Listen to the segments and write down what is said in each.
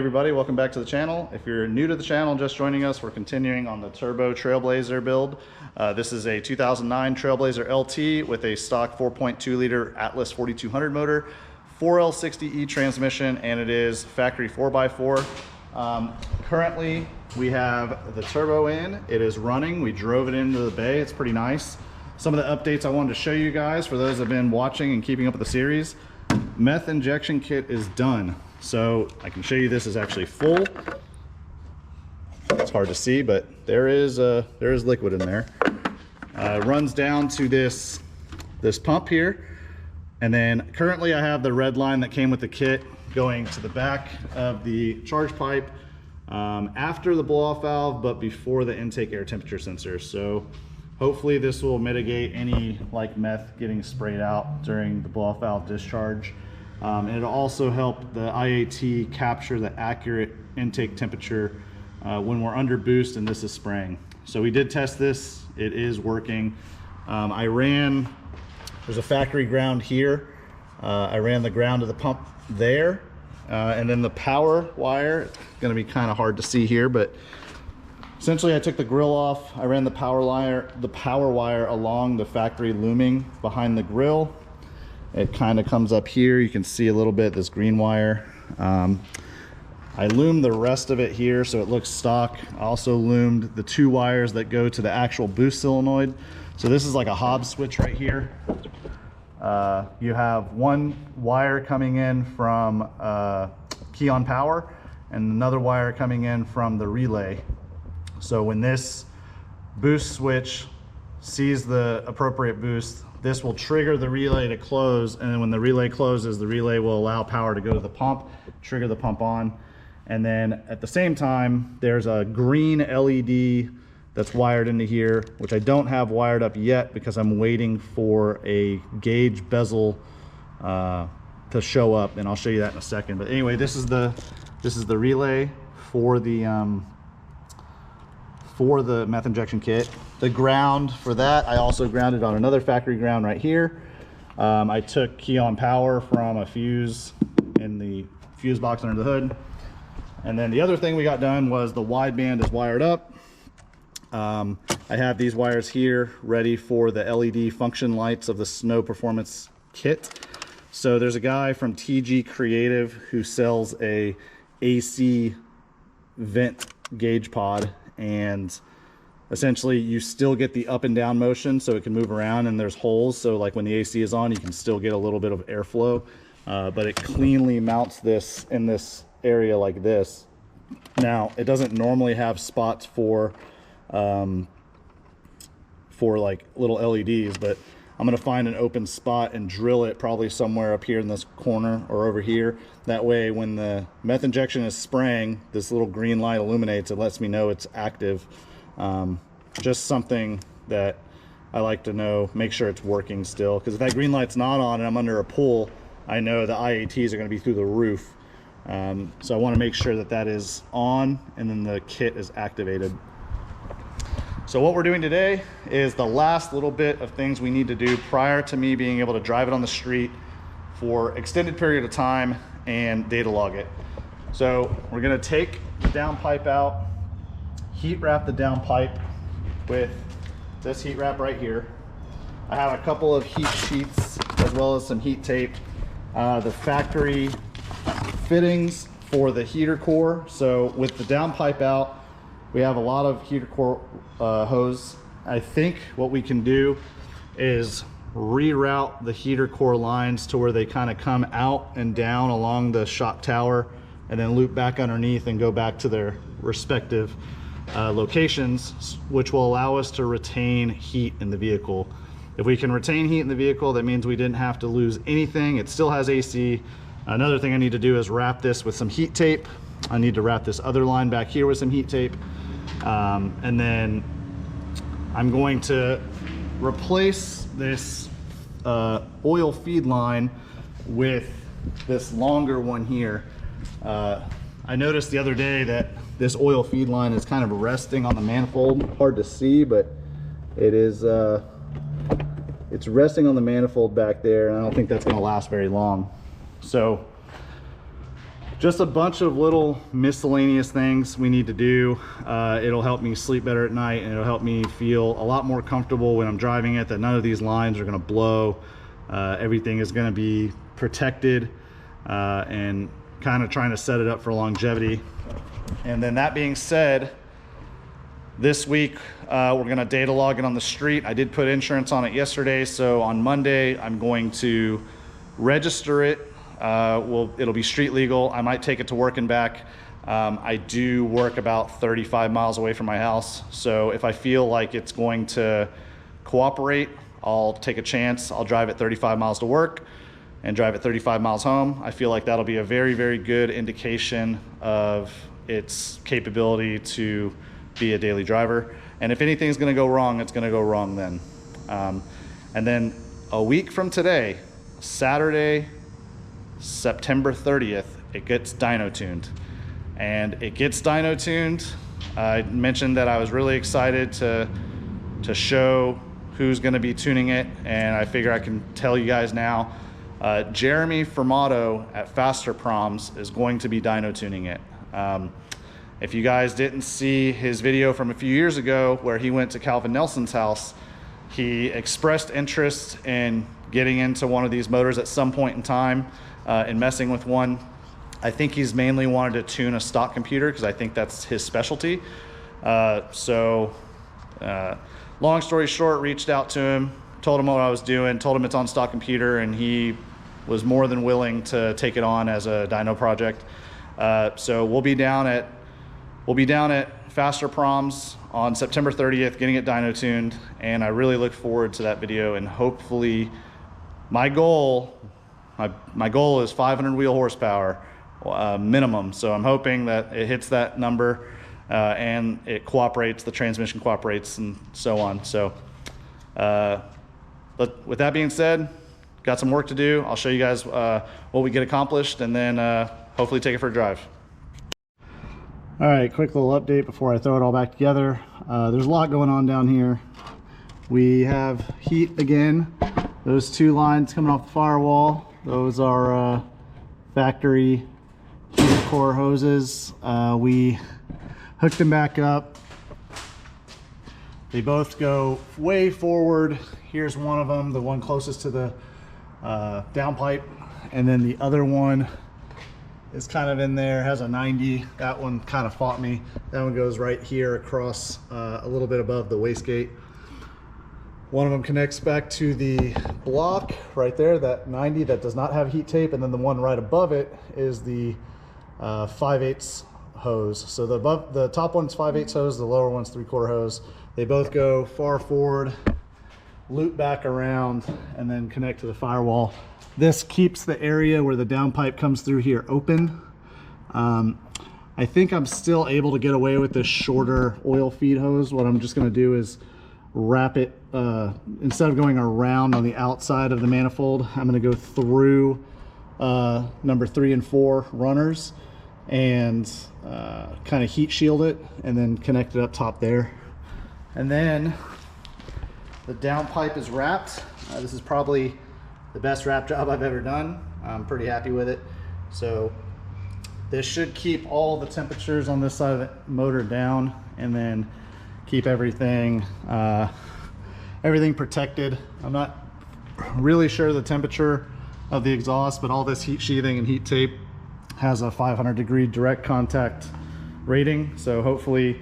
everybody, welcome back to the channel. If you're new to the channel, just joining us, we're continuing on the turbo Trailblazer build. This is a 2009 Trailblazer LT with a stock 4.2 liter Atlas 4200 motor, 4L60E transmission, and it is factory 4x4. Currently we have the turbo in, it is running. We drove it into the bay, it's pretty nice. Some of the updates I wanted to show you guys for those that have been watching and keeping up with the series. Meth injection kit is done. So I can show you this is actually full. It's hard to see, but there is liquid in there. It runs down to this pump here, and then currently I have the red line that came with the kit going to the back of the charge pipe after the blow-off valve, but before the intake air temperature sensor. So hopefully this will mitigate any meth getting sprayed out during the blow-off valve discharge. And it'll also help the IAT capture the accurate intake temperature when we're under boost and this is spraying. So we did test this, it is working. There's a factory ground here. I ran the ground of the pump there, and then the power wire, it's gonna be kind of hard to see here, but essentially I took the grill off, I ran the power wire along the factory looming behind the grill. It kind of comes up here, you can see a little bit this green wire. I loomed the rest of it here so it looks stock. I also loomed the two wires that go to the actual boost solenoid. So this is like a Hobbs switch right here. You have one wire coming in from key on power and another wire coming in from the relay. So when this boost switch sees the appropriate boost, this will trigger the relay to close, and then when the relay closes, the relay will allow power to go to the pump, trigger the pump on. And then at the same time, there's a green LED that's wired into here, which I don't have wired up yet because I'm waiting for a gauge bezel to show up, and I'll show you that in a second. But anyway, this is the relay for the meth injection kit. The ground for that, I also grounded on another factory ground right here. I took key on power from a fuse in the fuse box under the hood. And then the other thing we got done was the wideband is wired up. I have these wires here ready for the LED function lights of the Snow Performance kit. So there's a guy from TG Creative who sells a AC vent gauge pod, and essentially you still get the up and down motion so it can move around, and there's holes, so like when the AC is on you can still get a little bit of airflow, but it cleanly mounts this in this area like this. Now it doesn't normally have spots for like little LEDs, but I'm gonna find an open spot and drill it probably somewhere up here in this corner or over here. That way when the meth injection is spraying, this little green light illuminates, it lets me know it's active. Just something that I like to know, make sure it's working still, because if that green light's not on and I'm under a pull, I know the IATs are going to be through the roof. So I want to make sure that that is on and then the kit is activated. So what we're doing today is the last little bit of things we need to do prior to me being able to drive it on the street for extended period of time and data log it. So we're going to take the down pipe out, heat wrap the down pipe with this heat wrap right here. I have a couple of heat sheets as well as some heat tape. The factory fittings for the heater core. So with the down pipe out, we have a lot of heater core hose. I think what we can do is reroute the heater core lines to where they kind of come out and down along the shock tower and then loop back underneath and go back to their respective locations, which will allow us to retain heat in the vehicle. If we can retain heat in the vehicle, that means we didn't have to lose anything. It still has AC. Another thing I need to do is wrap this with some heat tape. I need to wrap this other line back here with some heat tape. And then I'm going to replace this oil feed line with this longer one here. I noticed the other day that this oil feed line is kind of resting on the manifold. Hard to see, but it is it's resting on the manifold back there, and I don't think that's going to last very long. So just a bunch of little miscellaneous things we need to do. It'll help me sleep better at night, and it'll help me feel a lot more comfortable when I'm driving it, that none of these lines are going to blow. Everything is going to be protected, and kind of trying to set it up for longevity. And then that being said, this week we're going to data log it on the street. I did put insurance on it yesterday, so on Monday I'm going to register it. It'll be street legal. I might take it to work and back. I do work about 35 miles away from my house, so if I feel like it's going to cooperate, I'll take a chance. I'll drive it 35 miles to work and drive it 35 miles home. I feel like that'll be a very, very good indication of its capability to be a daily driver. And if anything's gonna go wrong, it's gonna go wrong then. And then a week from today, Saturday, September 30th, it gets dyno tuned. And it gets dyno tuned. I mentioned that I was really excited to show who's gonna be tuning it, and I figure I can tell you guys now. Jeremy Formato at Faster Proms is going to be dyno tuning it. If you guys didn't see his video from a few years ago where he went to Calvin Nelson's house, he expressed interest in getting into one of these motors at some point in time, and messing with one. I think he's mainly wanted to tune a stock computer because I think that's his specialty. Long story short, reached out to him, told him what I was doing, told him it's on stock computer, and he was more than willing to take it on as a dyno project. So we'll be down at Faster Proms on September 30th, getting it dyno tuned, and I really look forward to that video. And hopefully, my goal is 500 wheel horsepower minimum. So I'm hoping that it hits that number, and it cooperates, the transmission cooperates, and so on. So, but with that being said, got some work to do. I'll show you guys what we get accomplished, and then hopefully take it for a drive. All right, quick little update before I throw it all back together. There's a lot going on down here. We have heat again. Those two lines coming off the firewall, those are factory heater core hoses. We hooked them back up. They both go way forward. Here's one of them, the one closest to the downpipe, and then the other one is kind of in there, has a 90. That one kind of fought me. That one goes right here across a little bit above the wastegate. One of them connects back to the block right there, that 90 that does not have heat tape, and then the one right above it is the 5/8 hose. So the top one's 5/8 hose, the lower one's 3/4 hose. They both go far forward, loop back around, and then connect to the firewall. This keeps the area where the downpipe comes through here open. I think I'm still able to get away with this shorter oil feed hose. What I'm just going to do is wrap it, instead of going around on the outside of the manifold, I'm going to go through number 3 and 4 runners and kind of heat shield it, and then connect it up top there. And then the downpipe is wrapped. This is probably the best wrap job I've ever done. I'm pretty happy with it. So this should keep all the temperatures on this side of the motor down, and then keep everything protected. I'm not really sure the temperature of the exhaust, but all this heat sheathing and heat tape has a 500-degree direct contact rating. So hopefully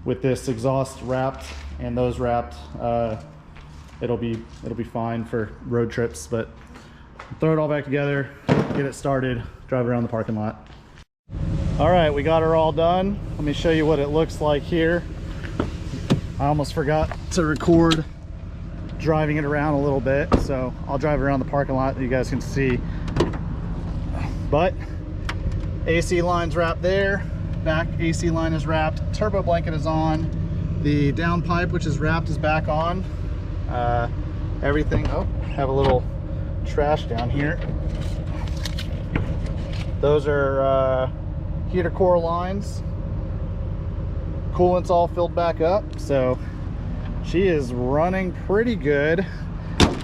with this exhaust wrapped and those wrapped, it'll be fine for road trips. But throw it all back together, get it started, drive around the parking lot. All right, we got her all done. Let me show you what it looks like here. I almost forgot to record driving it around a little bit, so I'll drive around the parking lot so you guys can see. But AC line's wrapped there, back AC line is wrapped, turbo blanket is on, the downpipe, which is wrapped, is back on. Everything, oh, have a little trash down here. Those are heater core lines. Coolant's all filled back up, so she is running pretty good.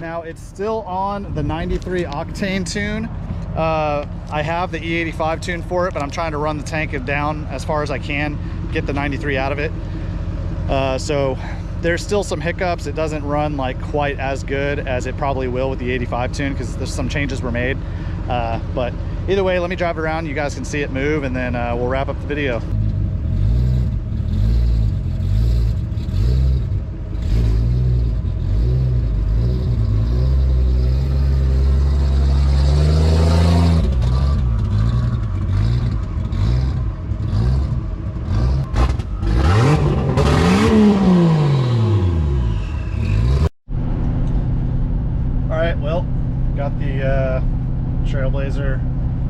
Now it's still on the 93 octane tune, I have the E85 tune for it, but I'm trying to run the tank down as far as I can, get the 93 out of it. So there's still some hiccups. It doesn't run like quite as good as it probably will with the 85 tune because there's some changes were made. But either way, let me drive it around. You guys can see it move, and then we'll wrap up the video. Well, got the Trailblazer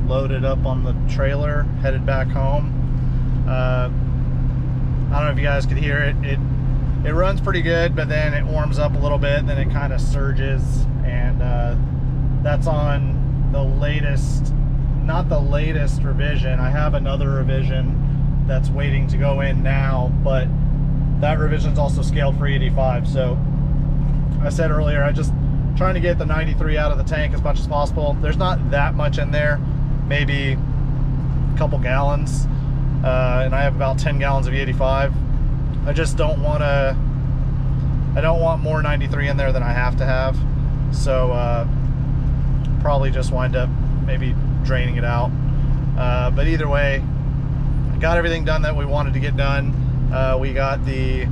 loaded up on the trailer, headed back home. I don't know if you guys could hear it. It runs pretty good, but then it warms up a little bit, then it kind of surges, and that's on the latest, not the latest revision. I have another revision that's waiting to go in now, but that revision's also scaled for 85. So I said earlier, I just trying to get the 93 out of the tank as much as possible. There's not that much in there, maybe a couple gallons, and I have about 10 gallons of E85. I just don't want to, I don't want more 93 in there than I have to have, so probably just wind up maybe draining it out. But either way, I got everything done that we wanted to get done. We got the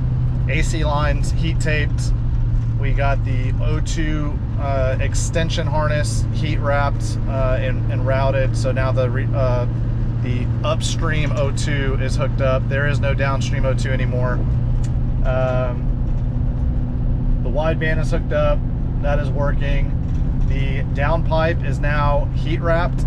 AC lines heat taped. We got the O2 extension harness heat wrapped and routed. So now the upstream O2 is hooked up. There is no downstream O2 anymore. The wideband is hooked up. That is working. The downpipe is now heat wrapped,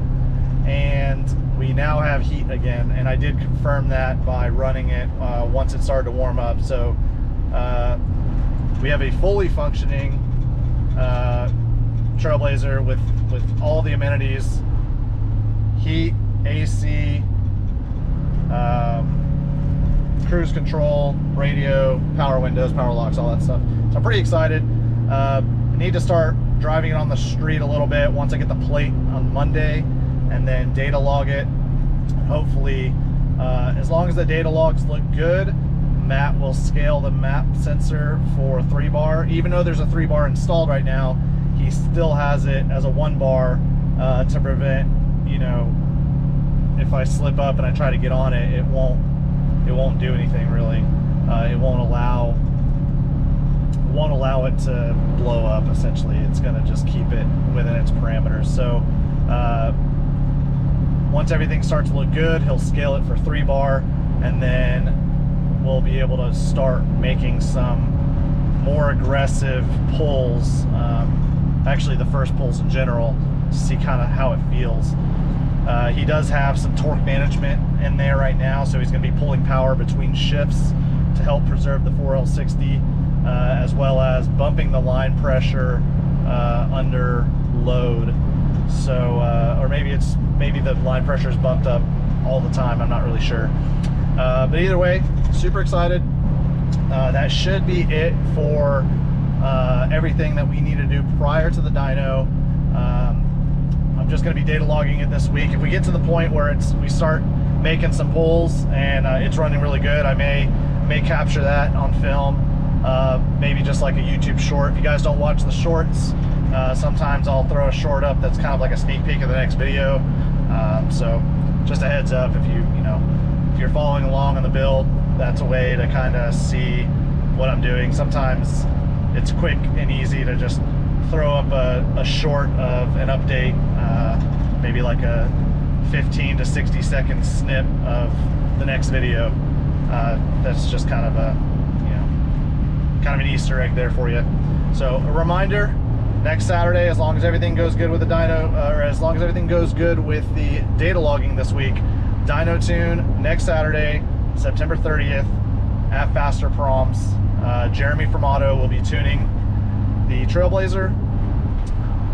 and we now have heat again. And I did confirm that by running it once it started to warm up. So we have a fully functioning Trailblazer with all the amenities: heat, AC, cruise control, radio, power windows, power locks, all that stuff. So I'm pretty excited. I need to start driving it on the street a little bit once I get the plate on Monday, and then data log it. Hopefully, as long as the data logs look good, Matt will scale the map sensor for 3-bar. Even though there's a 3-bar installed right now, he still has it as a 1-bar to prevent, you know, if I slip up and I try to get on it, it won't do anything really. It won't allow it to blow up. Essentially, it's going to just keep it within its parameters. So once everything starts to look good, he'll scale it for 3-bar, and then we'll be able to start making some more aggressive pulls, actually the first pulls in general, to see kind of how it feels. He does have some torque management in there right now, so he's going to be pulling power between shifts to help preserve the 4L60, as well as bumping the line pressure under load. So or maybe the line pressure is bumped up all the time, I'm not really sure. But either way, super excited. That should be it for everything that we need to do prior to the dyno. I'm just going to be data logging it this week. If we get to the point where we start making some pulls and it's running really good, I may capture that on film, maybe just like a YouTube short. If you guys don't watch the shorts, sometimes I'll throw a short up that's kind of like a sneak peek of the next video. So just a heads up, if you're following along on the build, that's a way to kind of see what I'm doing. Sometimes it's quick and easy to just throw up a short of an update, maybe like a 15 to 60 second snip of the next video. That's just kind of kind of an Easter egg there for you. So a reminder, next Saturday, as long as everything goes good with the dyno, or as long as everything goes good with the data logging this week, dyno tune next Saturday, September 30th at Faster Proms. Jeremy from Auto will be tuning the Trailblazer.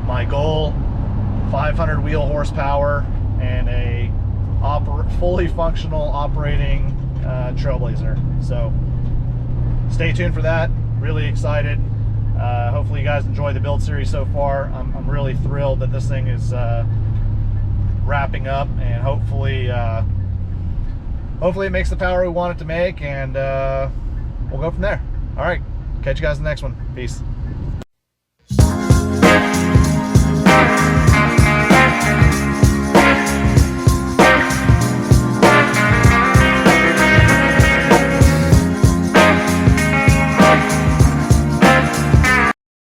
My goal, 500 wheel horsepower and a fully functional operating Trailblazer. So stay tuned for that. Really excited. Hopefully you guys enjoy the build series so far. I'm really thrilled that this thing is wrapping up, and hopefully hopefully it makes the power we want it to make, and we'll go from there. All right, catch you guys in the next one. Peace.